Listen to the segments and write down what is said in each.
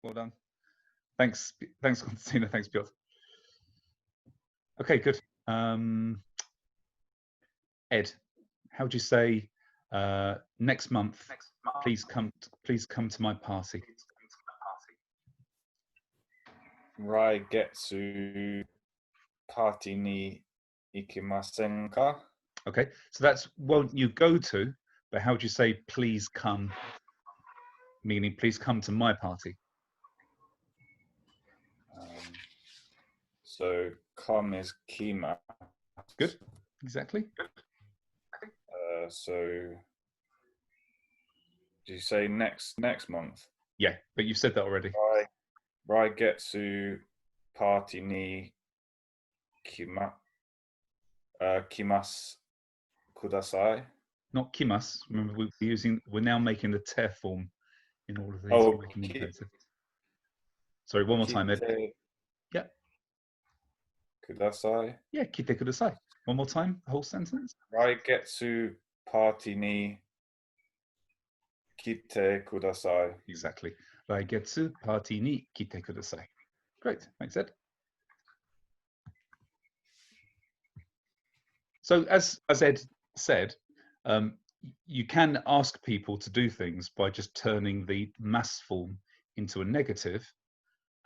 Well done. Thanks, Konstantina. Thanks, Piotr. Okay, good. Ed, how would you say next month? Please come to my party. 来月パーティーに行きませんか? Okay, so that's won't you go to, but how would you say please come? Meaning please come to my party. So come is kima. Good, exactly. So do you say next month? Yeah, but you've said that already. 来月パーティーに来ますください. Not kimas. Remember, we're now making the te form in all of these. Oh, We're making the imperative. Sorry, one more time, Ed. Yeah. ください. Yeah, kite kudasai. One more time, the whole sentence. 来月パーティーに来てください. Exactly. Raigetsu party ni kite kudasai. Great, thanks, Ed. So as Ed said, you can ask people to do things by just turning the mass form into a negative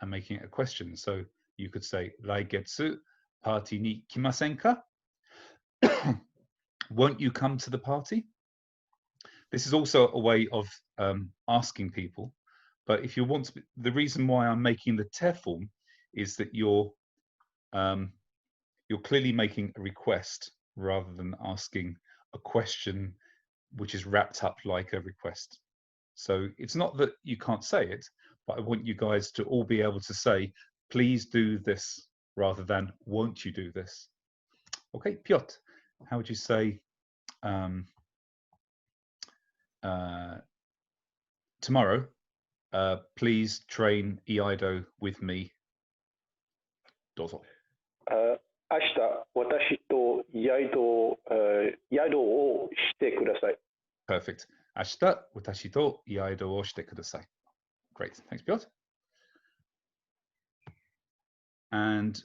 and making it a question. So you could say Raigetsu party ni kimasen ka? Won't you come to the party? This is also a way of asking people. But if you want to, the reason why I'm making the te form is that you're clearly making a request rather than asking a question which is wrapped up like a request. So it's not that you can't say it, but I want you guys to all be able to say, please do this, rather than won't you do this? Okay, Piotr, how would you say tomorrow, please train Iaido with me. Dozo. 明日、私と宿をしてください。Perfect. 明日、私とIaidoをしてください. Great. Thanks, Piotr. And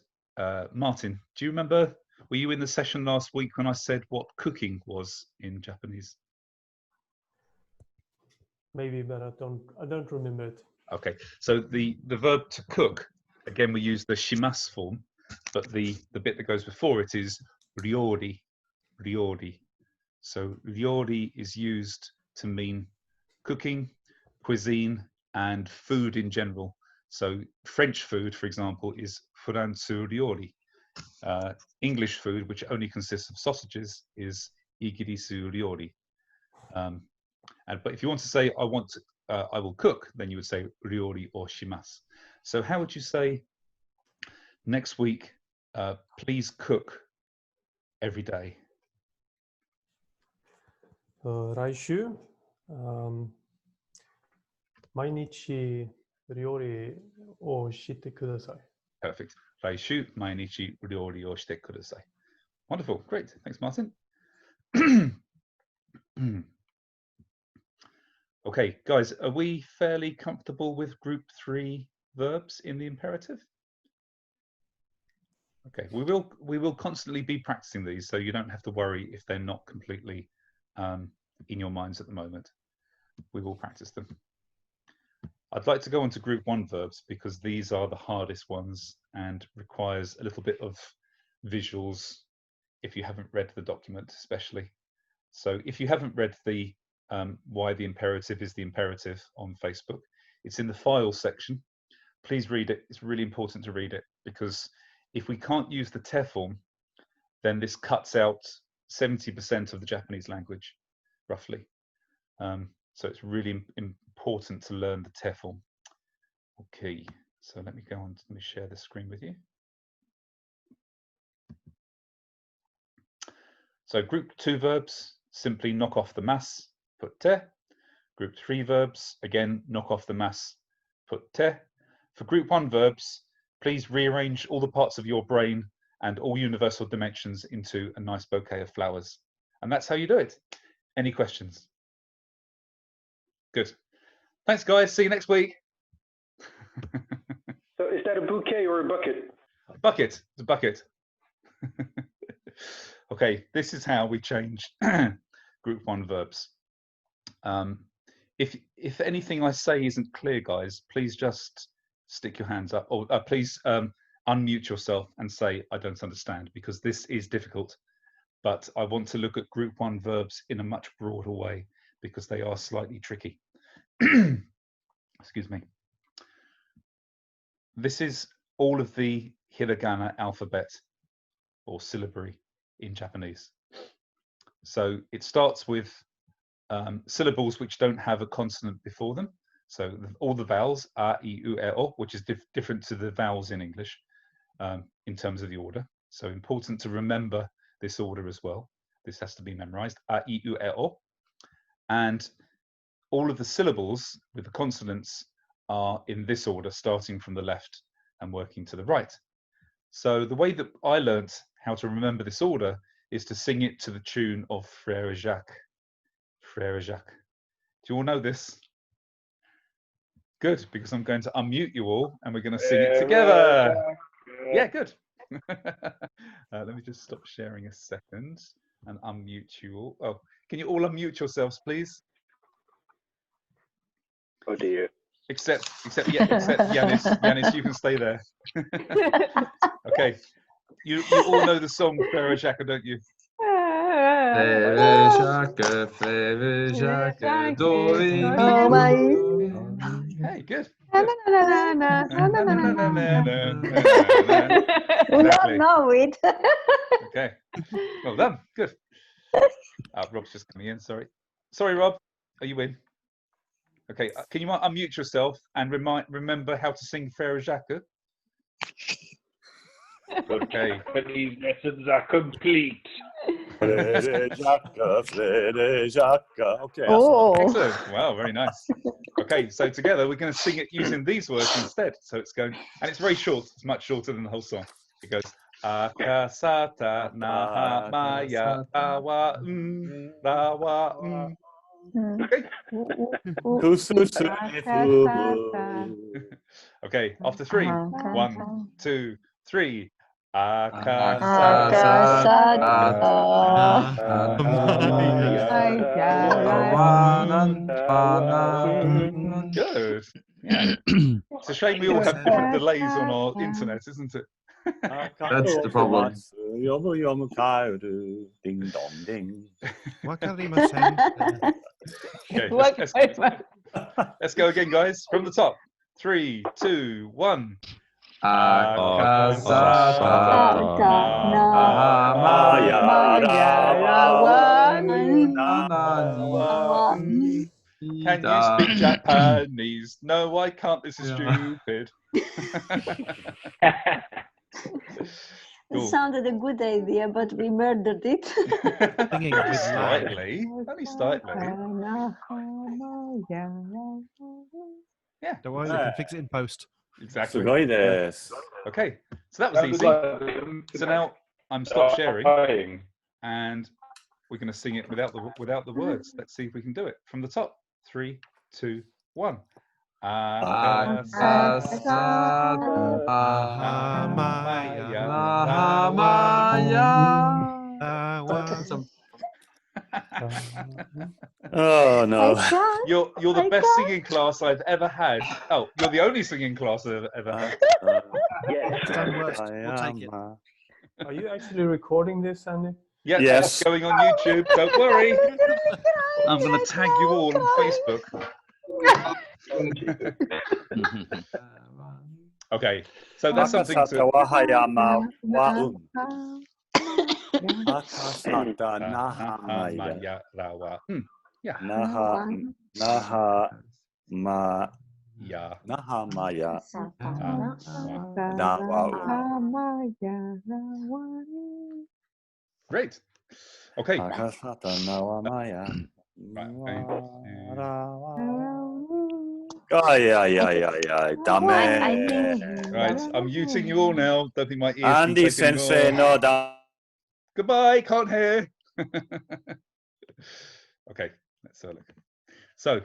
Martin, do you remember, were you in the session last week when I said what cooking was in Japanese? Maybe, but I don't remember it. Okay, so the verb to cook, again, we use the shimas form, but the bit that goes before it is ryori. So ryori is used to mean cooking, cuisine, and food in general. So French food, for example, is furansu ryori. English food, which only consists of sausages, is igirisu ryori. But if you want to say I will cook, then you would say ryori or shimas. So how would you say next week, please cook every day? 来週、毎日料理をしてください。Perfect. 来週、毎日料理をしてください. Wonderful. Great. Thanks, Martin. Okay, guys, are we fairly comfortable with group 3 verbs in the imperative? Okay, we will constantly be practicing these, so you don't have to worry if they're not completely in your minds at the moment. We will practice them. I'd like to go on to group 1 verbs because these are the hardest ones and requires a little bit of visuals if you haven't read the document, especially. So if you haven't read the why the imperative is the imperative on Facebook, it's in the files section. Please read it. It's really important to read it, because if we can't use the te form, then this cuts out 70% of the Japanese language, roughly. So it's really important to learn the te form. Okay, so let me share the screen with you. So group 2 verbs, simply knock off the mass, put te. Group 3 verbs, again, knock off the mass, put te. For group 1 verbs, please rearrange all the parts of your brain and all universal dimensions into a nice bouquet of flowers. And that's how you do it. Any questions? Good. Thanks, guys. See you next week. So is that a bouquet or a bucket? Bucket. It's a bucket. Okay, this is how we change group 1 verbs. If anything I say isn't clear, guys, please just stick your hands up, or please unmute yourself and say I don't understand, because this is difficult. But I want to look at group 1 verbs in a much broader way because they are slightly tricky. Excuse me. This is all of the hiragana alphabet or syllabary in Japanese. So it starts with syllables which don't have a consonant before them. So all the vowels, a, I, U, E, O, which is different to the vowels in English in terms of the order. So important to remember this order as well. This has to be memorized, a, I, U, E, O. And all of the syllables with the consonants are in this order, starting from the left and working to the right. So the way that I learned how to remember this order is to sing it to the tune of Frère Jacques. Frère Jacques. Do you all know this? Good, because I'm going to unmute you all and we're going to sing it together. Yeah, good. Let me just stop sharing a second and unmute you all. Oh, can you all unmute yourselves, please? Oh dear. Except Yanis. Yanis, you can stay there. Okay. You all know the song Frère Jacques, don't you? Frère Jacques, do re mi. Hey, good. We all know it. Okay. Well done. Good. Rob's just coming in. Sorry, Rob. Are you in? Okay. Can you unmute yourself and remember how to sing Frère Jacques? Okay. These lessons are complete. Frère Jacques. Okay. Oh, Excellent. Wow, very nice. Okay, so together we're going to sing it using these words instead. So it's going, and it's very short. It's much shorter than the whole song. It goes Akasata Naha Maya Rawa Rawa. Okay. Okay, after 3. 1, 2, 3. Good. Yeah. It's a shame we all have different delays on our internet, isn't it? That's the problem. Ding dong ding. Okay, let's go again, guys. From the top. 3, 2, 1. Can you speak Japanese? No, I can't. This is stupid. it sounded a good idea, but we murdered it. Slightly. Only slightly. Yeah. Don't worry, we can fix it in post. Exactly. Okay, so that was easy. So now I'm stop sharing, and we're going to sing it without the words. Let's see if we can do it from the top. 3, 2, 1. Oh no! You're the best singing class I've ever had. Oh, you're the only singing class I've ever had. We'll take it. Are you actually recording this, Andy? Yeah, yes. It's going on YouTube. Don't worry. I'm going to tag you all on Facebook. Okay, so that's something to. Yeah. Great. Okay. Right. Right. I'm muting you all now. Don't think my ears. Andy Sensei, no da. Goodbye. Can't hear. Okay. Let's have a look. So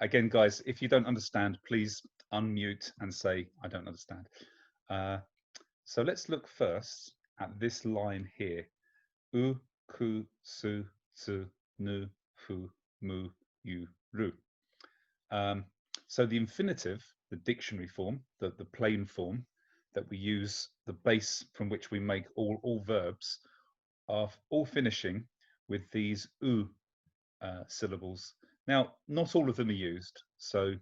again, guys, if you don't understand, please unmute and say, I don't understand. So let's look first at this line here. U, ku, su, tsu, nu, fu, mu, yu, ru. So the infinitive, the dictionary form, the plain form that we use, the base from which we make all verbs, are all finishing with these u syllables. Now, not all of them are used. So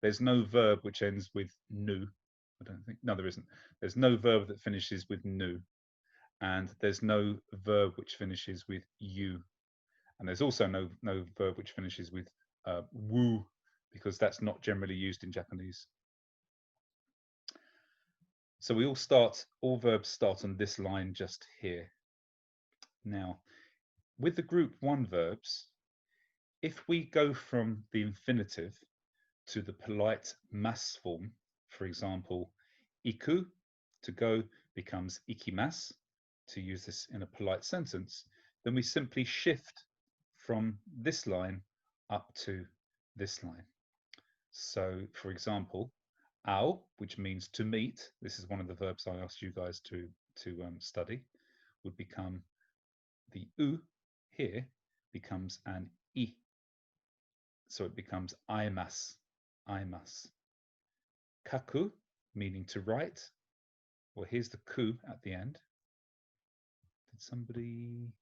there's no verb which ends with nu. I don't think. No, there isn't. There's no verb that finishes with nu. And there's no verb which finishes with you. And there's also no verb which finishes with wu, because that's not generally used in Japanese. So all verbs start on this line just here. Now, with the group 1 verbs, if we go from the infinitive to the polite mass form, for example, iku, to go, becomes ikimasu, to use this in a polite sentence, then we simply shift from this line up to this line. So, for example, ao, which means to meet, this is one of the verbs I asked you guys to study, would become the u here becomes an I. So it becomes aimasu, aimasu. Kaku, meaning to write. Well, here's the ku at the end. Did somebody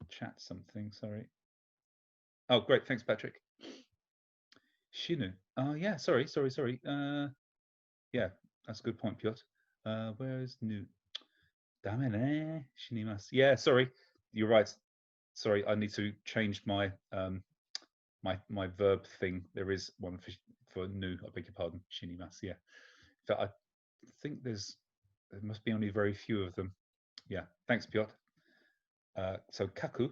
chat something? Sorry. Oh, great. Thanks, Patrick. Shinu. Oh, yeah. Sorry. Yeah, that's a good point, Piotr. Where is nu? Dame ne shinimasu. Yeah, sorry. You're right. Sorry, I need to change my my verb thing. There is one for nu. I beg your pardon. Shinimasu. Yeah. In fact, I think there must be only very few of them. Yeah. Thanks, Piotr. So kaku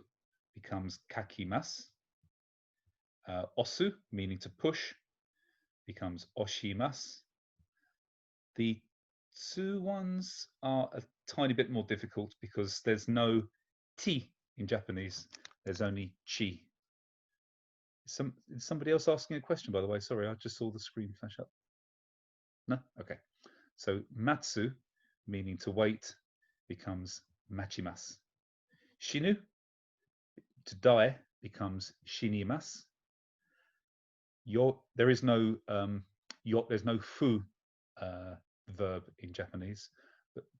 becomes kakimasu. Osu, meaning to push, becomes oshimasu. The 2 ones are a tiny bit more difficult because there's no ti in Japanese. There's only chi. Is somebody else asking a question, by the way? Sorry, I just saw the screen flash up. No? Okay. So matsu, meaning to wait, becomes machimasu. Shinu, to die, becomes shinimasu. There is no there's no fu verb in Japanese,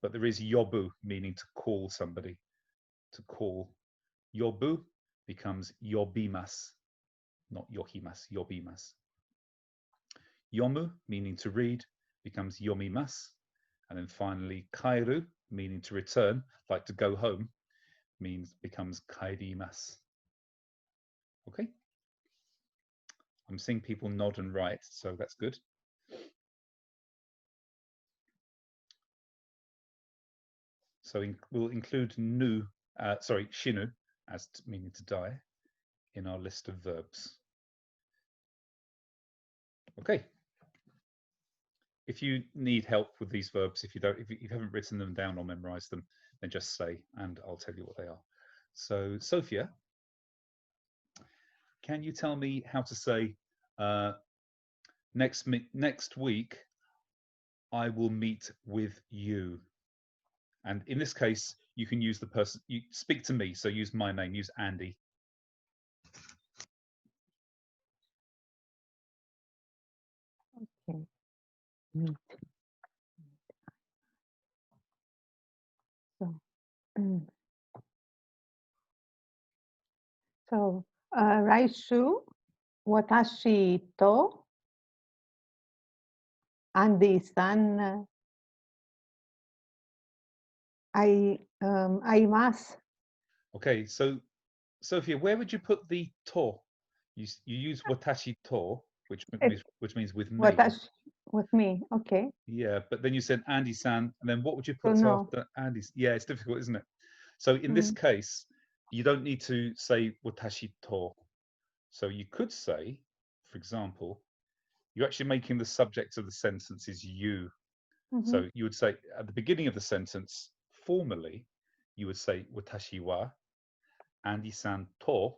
but there is yobu, meaning to call somebody, to call. Yobu becomes yobimasu, not yohimasu, yobimasu. Yomu, meaning to read, becomes yomimasu. And then finally, kairu, meaning to return, like to go home, becomes kairimasu. Okay? I'm seeing people nod and write, so that's good. So we'll include shinu, as meaning to die, in our list of verbs. Okay. If you need help with these verbs, if you haven't written them down or memorized them, then just say, and I'll tell you what they are. So, Sophia, can you tell me how to say next week I will meet with you? And in this case, you can use the person, you speak to me, so use my name, use Andy. Okay. Meet. So, 来週、私とアンディさん、会います。Okay, so Sophia, where would you put the to? You use watashi to, which means with me. With me, okay. Yeah, but then you said Andy-san, and then what would you put after Andy's? Yeah, it's difficult, isn't it? So in this case, you don't need to say watashi to. So you could say, for example, you're actually making the subject of the sentence is you. So you would say at the beginning of the sentence, formally, you would say watashi wa Andy-san to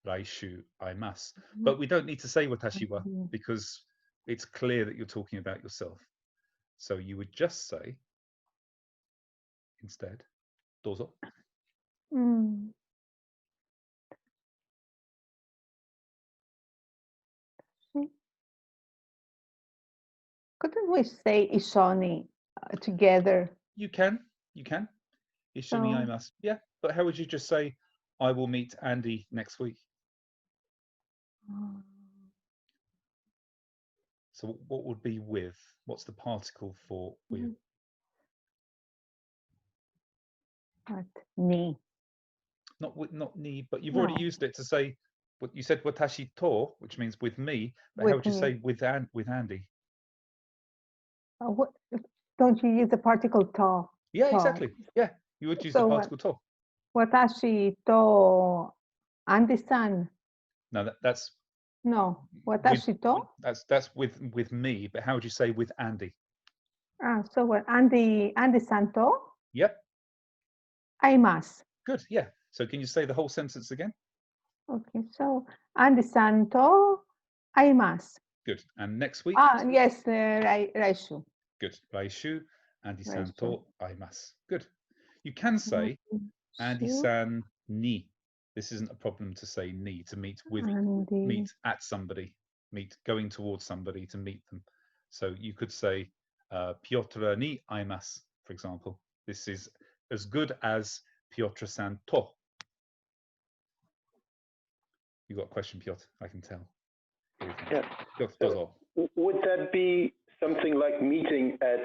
raishu aimasu. But we don't need to say watashi wa because it's clear that you're talking about yourself. So you would just say, instead, dozo. Mm. Couldn't we say Ishoni together? You can. Ishoni So- aimasu. Yeah, but how would you just say, I will meet Andy next week? So what would be with? What's the particle for with? What? Ni. Not ni, but you've already No. used it to say. What you said, watashi to, which means with me. But how With would you me. say with Andy? What? Don't you use the particle to? Yeah, To. exactly. Yeah, you would use So the what? particle to. Watashi to Andy-san. No, that's No. Watashi to? that's with me. But how would you say with Andy? So what? Andy-san to? Yep. Aimasu. Good. Yeah. So can you say the whole sentence again? Okay. So Andy-san to aimasu. Good. And next week? Yes. Raishu. Good. Laishu, Andy-san Raishu. to aimasu. Good. You can say Andy-san ni. This isn't a problem to say ni, to meet with, meet at somebody, meet going towards somebody, to meet them. So you could say Piotr ni aimasu, for example. This is as good as Piotr-san to. You got a question, Piotr, I can tell. Yeah. Piotr, So, would that be something like meeting at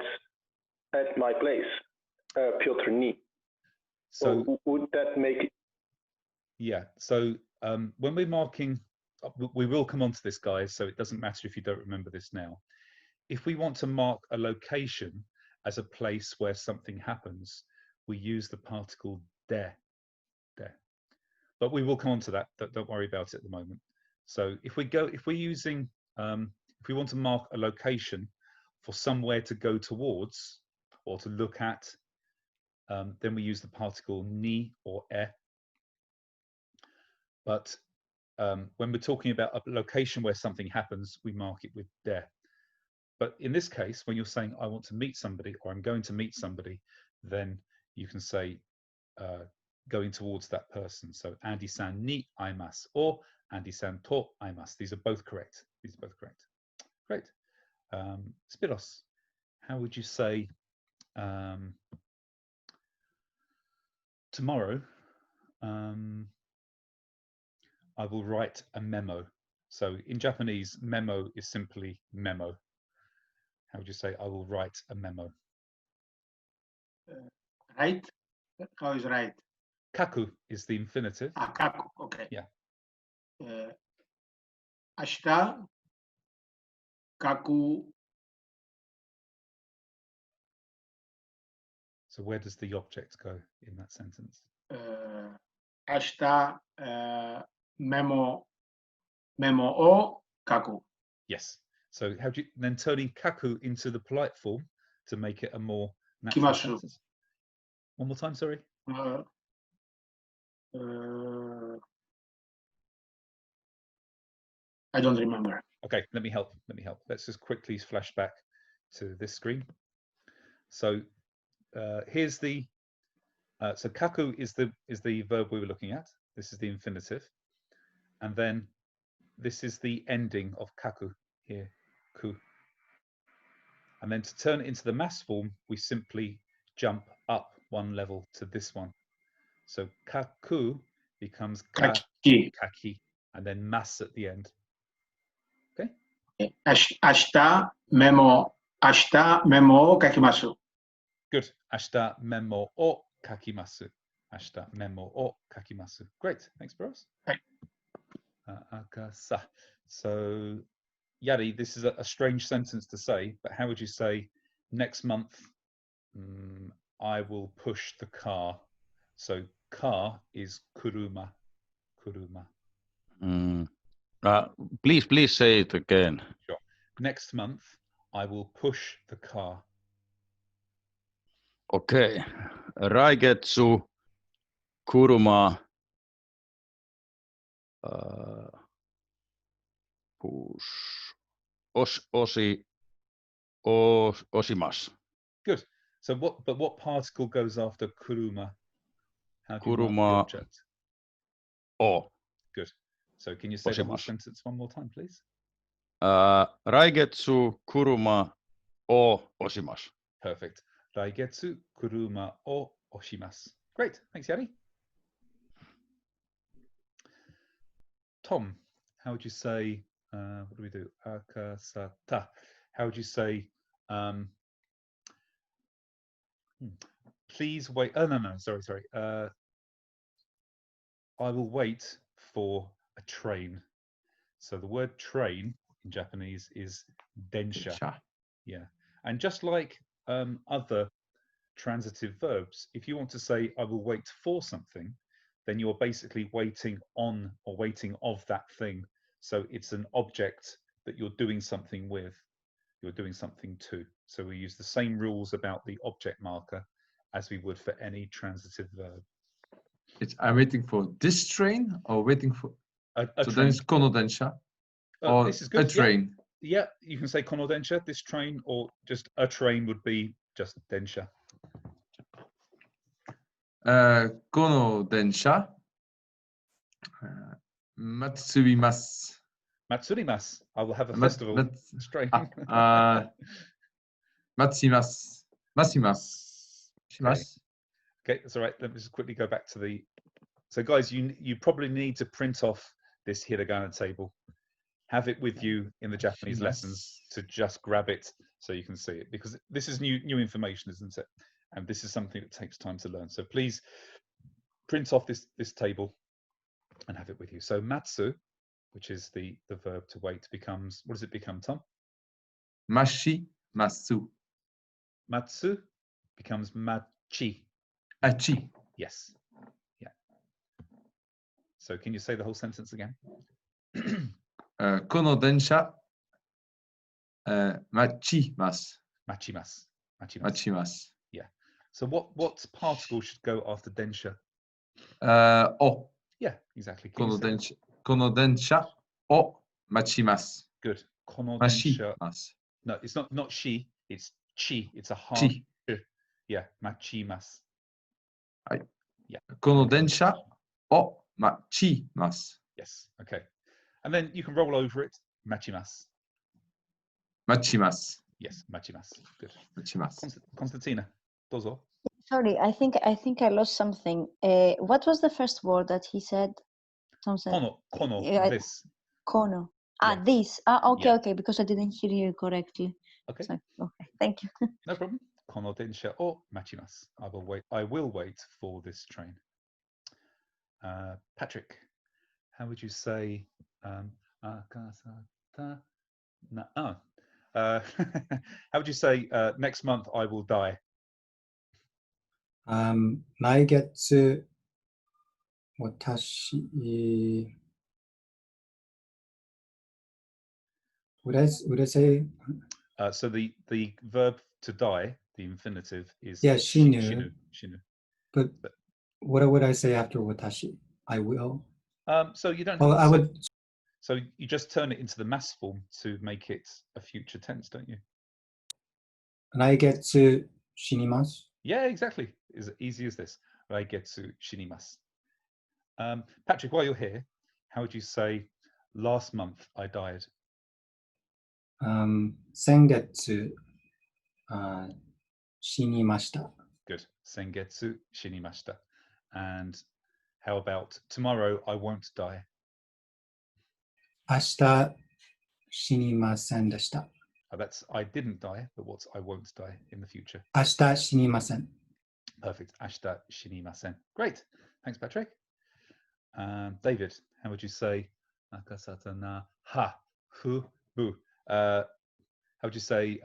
my place, Piotr ni? So or would that make it? Yeah, so when we're marking, we will come on to this, guys, so it doesn't matter if you don't remember this now. If we want to mark a location as a place where something happens, we use the particle de. But we will come on to that, don't worry about it at the moment. So if we're using, if we want to mark a location for somewhere to go towards or to look at, then we use the particle ni or e. But when we're talking about a location where something happens, we mark it with de. But in this case, when you're saying, I want to meet somebody, or I'm going to meet somebody, then you can say, going towards that person. So Andy-san ni aimasu, or Andy-san to aimasu. These are both correct. These are both correct. Great. Spiros, how would you say tomorrow, I will write a memo. So in Japanese, memo is simply memo. How would you say, I will write a memo? Right? How is right? Kaku is the infinitive. Kaku, okay. Yeah. Ashita, kaku. So where does the object go in that sentence? Ashita, memo o kaku. Yes. So how do you then turning kaku into the polite form to make it a more natural sentence? One more time, sorry. I don't remember. Okay, let me help. Let's just quickly flash back to this screen. So here's the so kaku is the verb we were looking at. This is the infinitive, and then this is the ending of kaku here, ku. And then to turn it into the mass form, we simply jump up one level to this one. So kaku becomes Kaki. and then mass at the end. Okay. Ashita memo o kakimasu. Good. Ashita memo o kakimasu. Ashita memo o kakimasu. Great. Thanks, Boris. Akasa. So, Yari, this is a strange sentence to say, but how would you say next month I will push the car? So car is kuruma. Please say it again. Sure. Next month I will push the car. Okay. Raigetsu kuruma push. osimas. Good. So what particle goes after kuruma? How do you mark the Kuruma object? o Good. So can you say the whole osimas. sentence one more time, please? Raigetsu kuruma o osimas. Perfect. Raigetsu kuruma o oshimasu. Great. Thanks, Yari. Tom, how would you say, what do we do? Akasata. How would you say, please wait. Oh, no, sorry. I will wait for a train. So the word train in Japanese is densha. Yeah. And just like other transitive verbs, if you want to say, I will wait for something, then you're basically waiting on or waiting of that thing. So it's an object that you're doing something with, you're doing something to. So we use the same rules about the object marker as we would for any transitive verb. I'm waiting for this train or waiting for... A so train. then it's kono densha or this is good. a train. Yeah, you can say kono densha, this train, or just a train would be just densha. Kono densha matsurimasu. Matsurimasu. I will have a festival. Train. Matsimasu. Matsimasu. Okay, that's all right. Let me just quickly go back to the... So guys, you probably need to print off this hiragana table. Have it with you in the Japanese lessons to just grab it so you can see it, because this is new information, isn't it? And this is something that takes time to learn. So please print off this table and have it with you. So matsu, which is the verb to wait, becomes, what does it become, Tom? Mashimasu. Matsu becomes machi. Achi. Yes. Yeah. So can you say the whole sentence again? Kono densha machimasu. Machimasu. Machimasu. Yeah. So what particle should go after densha? O. Yeah, exactly. Kono densha o machimasu. Good. Kono densha. Machimasu. No, it's not she. It's chi. It's a hard. Chi. Yeah, machimasu. Yeah. Kono densha o machimasu. Yes. Okay. And then you can roll over it. Machimasu. Machimasu. Yes, machimasu. Good. Machimasu. Konstantina, dozo. Sorry, I think I lost something. What was the first word that he said? Tom said. Kono. This. Kono. Yeah. This. Okay, Yeah. okay, because I didn't hear you correctly. Okay. So, okay, thank you. No problem. Kono densha o machimasu. I will wait for this train. Patrick, how would you say akasata na how would you say next month I will die? 来月私 would I say so the verb to die, the infinitive is shinu. Shinu. But what would I say after watashi? I will. So you don't. Well, I would. So you just turn it into the mass form to make it a future tense, don't you? And I get to shinimasu. Yeah, exactly. As easy as this. I get to shinimasu. Patrick, while you're here, how would you say last month I died? Sengetsu shinimashita. Good. Sengetsu shinimashita. And how about tomorrow I won't die? 明日死にませんでした。 That's I didn't die, but what's I won't die in the future? 明日死にません。 Perfect. Ashita shinimasen. Great. Thanks, Patrick. David, how would you say akasata na ha hu bu? How would you say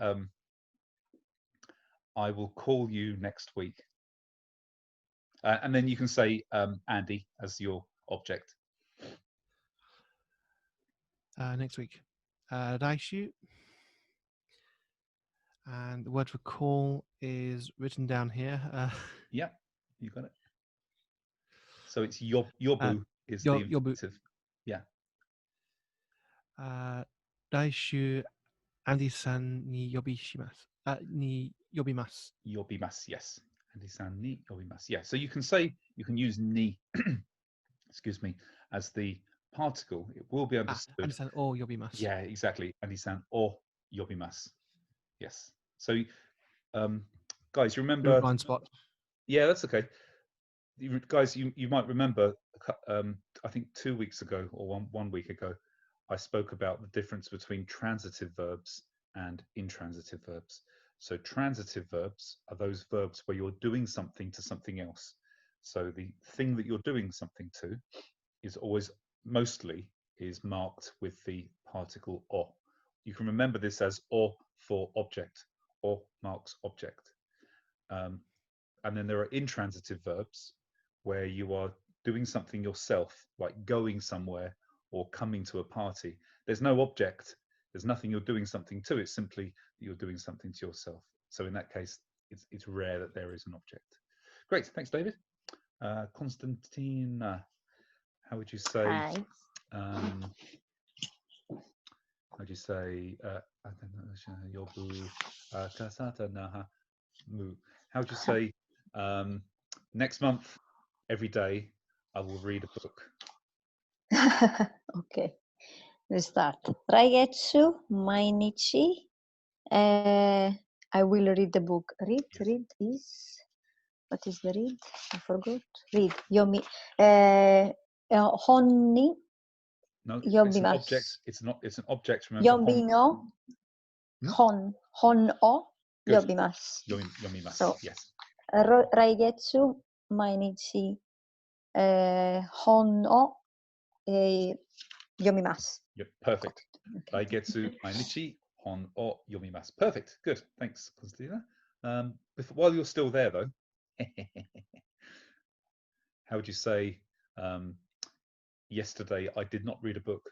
I will call you next week? And then you can say Andy as your object. Next week. Daishu. And the word for call is written down here. Yeah, you got it. So it's yobu is the infinitive. Yeah. Daishu Andy-san ni yobishimasu. Ni yobimasu. Yobimasu, yes. Andy-san ni yobimasu. Yeah, so you can say, you can use ni, excuse me, as the particle. It will be understood. Andy-san o yobimasu. Yeah, exactly. Andy-san o yobimasu. Yes. So, guys, you remember? Blind spot. Yeah, that's okay. Guys, you might remember. I think 2 weeks ago or one week ago, I spoke about the difference between transitive verbs and intransitive verbs. So transitive verbs are those verbs where you're doing something to something else. So the thing that you're doing something to is always mostly is marked with the particle o. You can remember this as o for object. O marks object. And then there are intransitive verbs where you are doing something yourself, like going somewhere or coming to a party. There's no object. There's nothing you're doing something to. It's simply that you're doing something to yourself. So in that case, it's rare that there is an object. Great. Thanks, David. Konstantina, how would you say? Hi. How do you say? Yobu kasata naha mu. How would you say? Next month, every day, I will read a book. Okay, let's start. Raigetsu, mainichi. I will read the book. Read is, what is the read? I forgot. Read. Yomi. Honni. No, it's an Yobimasu. object. It's not. It's an object. Remember. Yobi no. Hon o. Good. Yobimasu. Yomimasu. So, Yes. Raigetsu, mainichi. Hon o. Yomimasu. Yep, perfect. Raigetsu mainichi hon o yomimasu. Perfect. Good. Thanks, Konstantina. While you're still there, though, how would you say yesterday I did not read a book?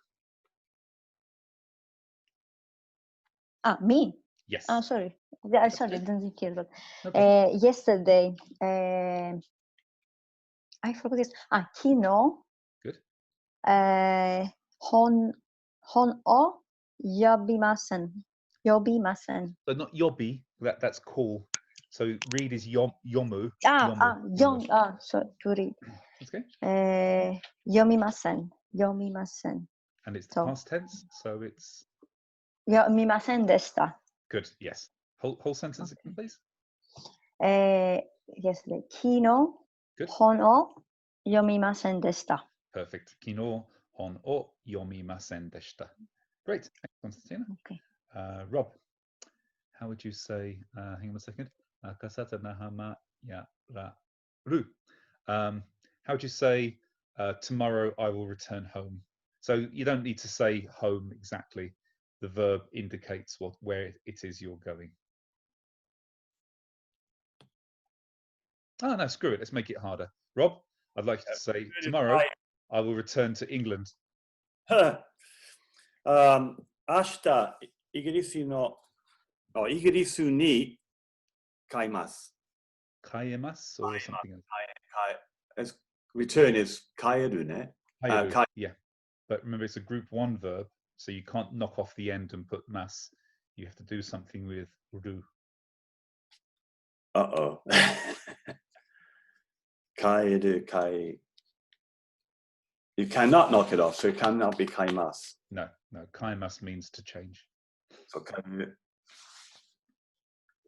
Me? Yes. Oh, sorry. Yeah, sorry, I didn't hear that. Okay. Yesterday, I forgot this. Kino. Good. Hon o yobimasen. Yobimasen. So not yobi. That's call. So read is yomu. So to read. Okay. Yomimasen. Yomimasen. And it's the past tense, so it's. Yomimasen deshita. Good. Yes. Whole sentence again, please. Yesterday. Kino. Good. Hon o yomimasen deshita. Perfect. Kino hon o yomimasen deshita. Great. Thanks, Konstantina. Okay. Rob, how would you say? Hang on a second. Kasata nahama ya ra ru. How would you say? Tomorrow I will return home. So you don't need to say home exactly. The verb indicates where it is you're going. Oh no, screw it. Let's make it harder. Rob, I'd like you to say tomorrow I will return to England. 明日イギリスに帰ります。Kaemas or something else? Return is 帰るね。 Yeah, but remember it's a group 1 verb, so you can't knock off the end and put mas. You have to do something with ru. Uh-oh. 帰る。You cannot knock it off, so it cannot be 帰ります。No. Kaimas means to change. So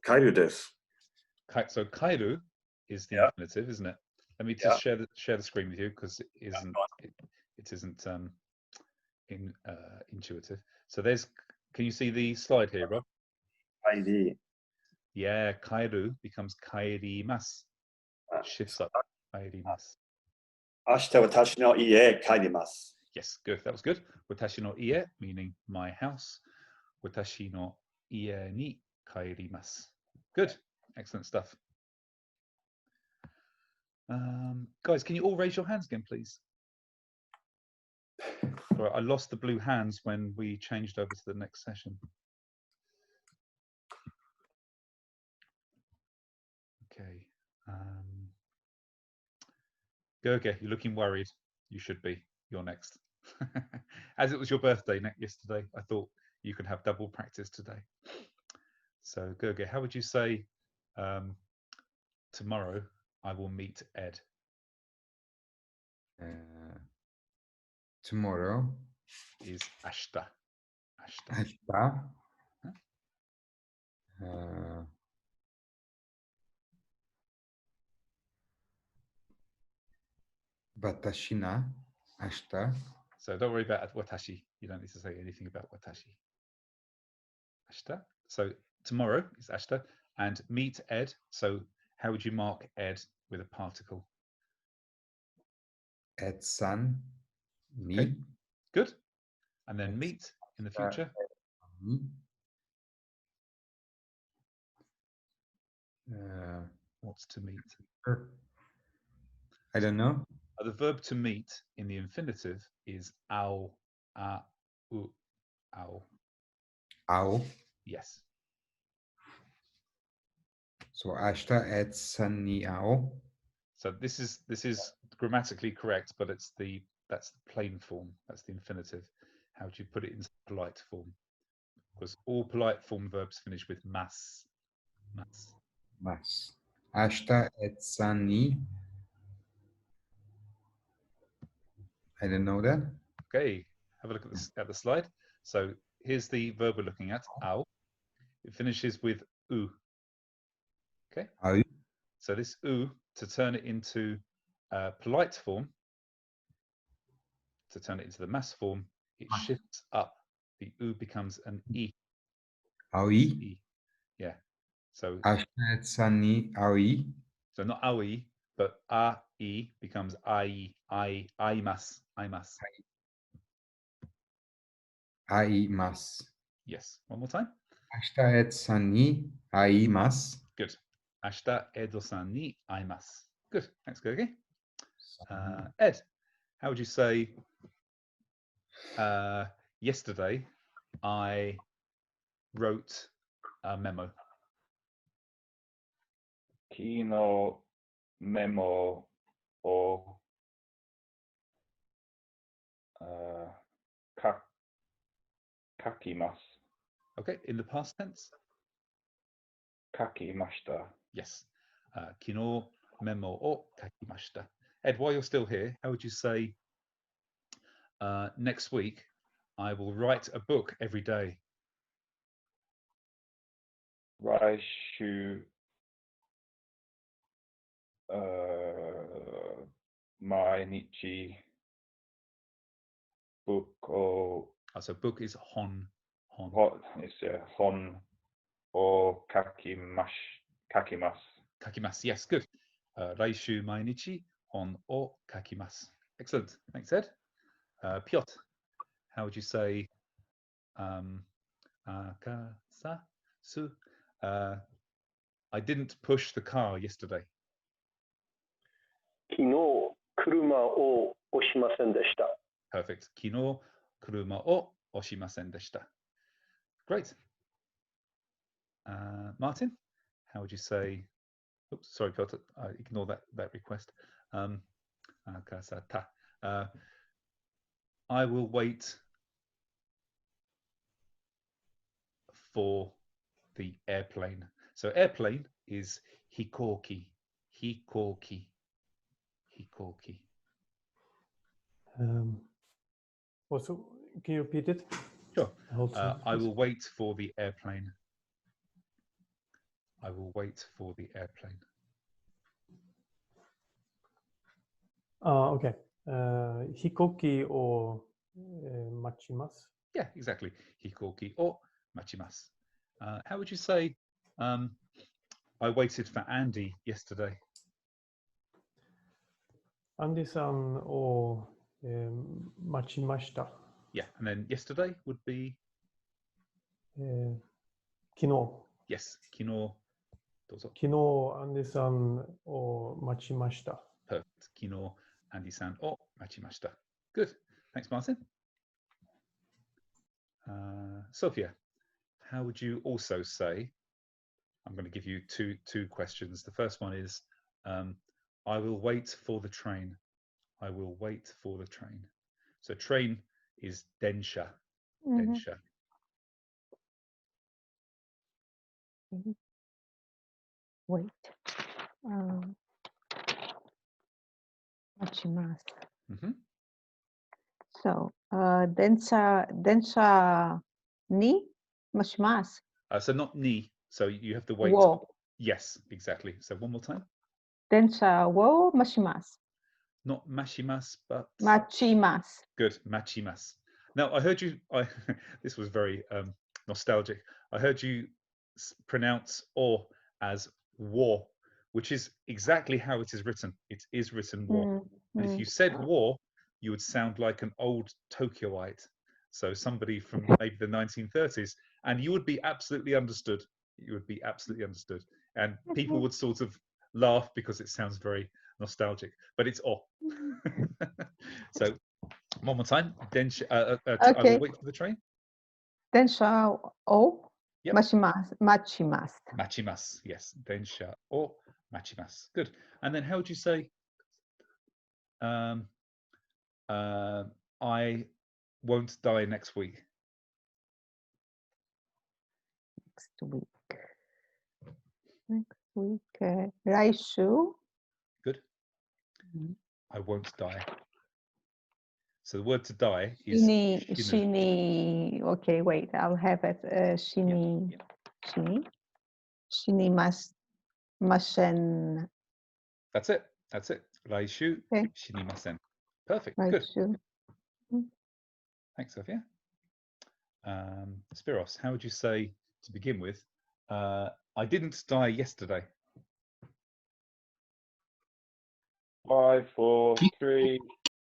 帰るです。So kairu is the infinitive, isn't it? Let me just share the screen with you because it isn't intuitive. So can you see the slide here, Rob? Kairi. Yeah, kairu becomes kairimasu. Shifts up. Kairimasu. 明日私の家帰ります。 Yes, good. That was good. Watashi no ie, meaning my house. Watashi no ie ni kaerimasu. Good. Excellent stuff. Guys, can you all raise your hands again, please? All right, I lost the blue hands when we changed over to the next session. Okay. Gerge, you're looking worried. You should be. You're next. As it was your birthday yesterday, I thought you can have double practice today. So, Gerge, how would you say tomorrow I will meet Ed? Tomorrow is ashta. Ashta. ashta. Watashi na ashta. So don't worry about watashi. You don't need to say anything about watashi. Ashta. So tomorrow is ashta. And meet Ed. So how would you mark Ed with a particle? Ed-san ni. Okay. Good. And then meet in the future. What's to meet? I don't know. The verb to meet in the infinitive is ao, a, u, ao. Ao. Yes. So ashta Ed-san ni ao. So this is grammatically correct, but that's the plain form. That's the infinitive. How do you put it into polite form? Because all polite form verbs finish with mas. Mas. Mas. Ashta Ed-san ni. I didn't know that. Okay, have a look at the slide. So here's the verb we're looking at, ao. It finishes with u. Okay. Au. So this u, to turn it into polite form, to turn it into the mass form, it shifts up. The u becomes an e. Aoi. E. Yeah. So ashta Ed-san ni aoi. So not aoi, but a-e becomes ai, aimas, aimas. Aimas. Yes. One more time. Ashta Ed-san ni aimas. Good. Ashta edo-san ni aimasu. Good. Thanks, Gerge. Ed, how would you say yesterday I wrote a memo? Kino memo o kakimasu. Okay, in the past tense? Kakimashita. Yes. Kino memo o kakimashita. Ed, while you're still here, how would you say next week I will write a book every day? Raishu mainichi book o. So book is hon. Hon. What is hon o kakimasu. Kakimasu. Yes, good. Raishu mainichi hon o kakimasu. Excellent. Thanks, Ed. Piotr, how would you say akasasu? I didn't push the car yesterday. 昨日車を押しませんでした。 Perfect. 昨日車を押しませんでした. Great. Martin, how would you say? Oops, sorry, Piotr. Ignore that request. Akasata. I will wait for the airplane. So airplane is hikoki. Hikoki. Hikoki. Also, can you repeat it? Sure. I will wait for the airplane. I will wait for the airplane. Okay. Hikoki or machimasu? Yeah, exactly. Hikoki or machimasu. How would you say I waited for Andy yesterday? Andy-san or machimashita. Yeah, and then yesterday would be? Kino. Yes, kino. Kino Andy-san or machimashita. Perfect. Kino Andy-san or machimashita. Good. Thanks, Martin. Sophia, how would you also say? I'm going to give you two questions. The first one is, I will wait for the train. I will wait for the train. So train is densha. Densha. Wait. Machimasu. So, densha ni mashimasu. So not ni. So you have to wait. Wo. Yes, exactly. So one more time. Densha wo mashimasu. Not mashimas, but Machimasu. good. Machimas. Now I heard you. This was very nostalgic. I heard you pronounce "or" as "war," which is exactly how it is written. It is written "war." And if you said "war," you would sound like an old Tokyoite. So somebody from maybe the 1930s, and you would be absolutely understood. You would be absolutely understood, and people would sort of laugh because it sounds very nostalgic, but it's "or." So one more time. Then I will wait for the train. Densha o Yep. mashimasu. Machimasu. Machimas, yes. Densha or machimas. Good. And then how would you say I won't die next week? Next week. Raishu. Good. I won't die. So the word to die is Shini. Okay, wait. I'll have it. Shini. Shini. Shini masen. That's it. That's it. Raishu shinimasen. Perfect. Good. Thanks, Sophia. Spiros, how would you say to begin with? I didn't die yesterday. 5, 4, 3,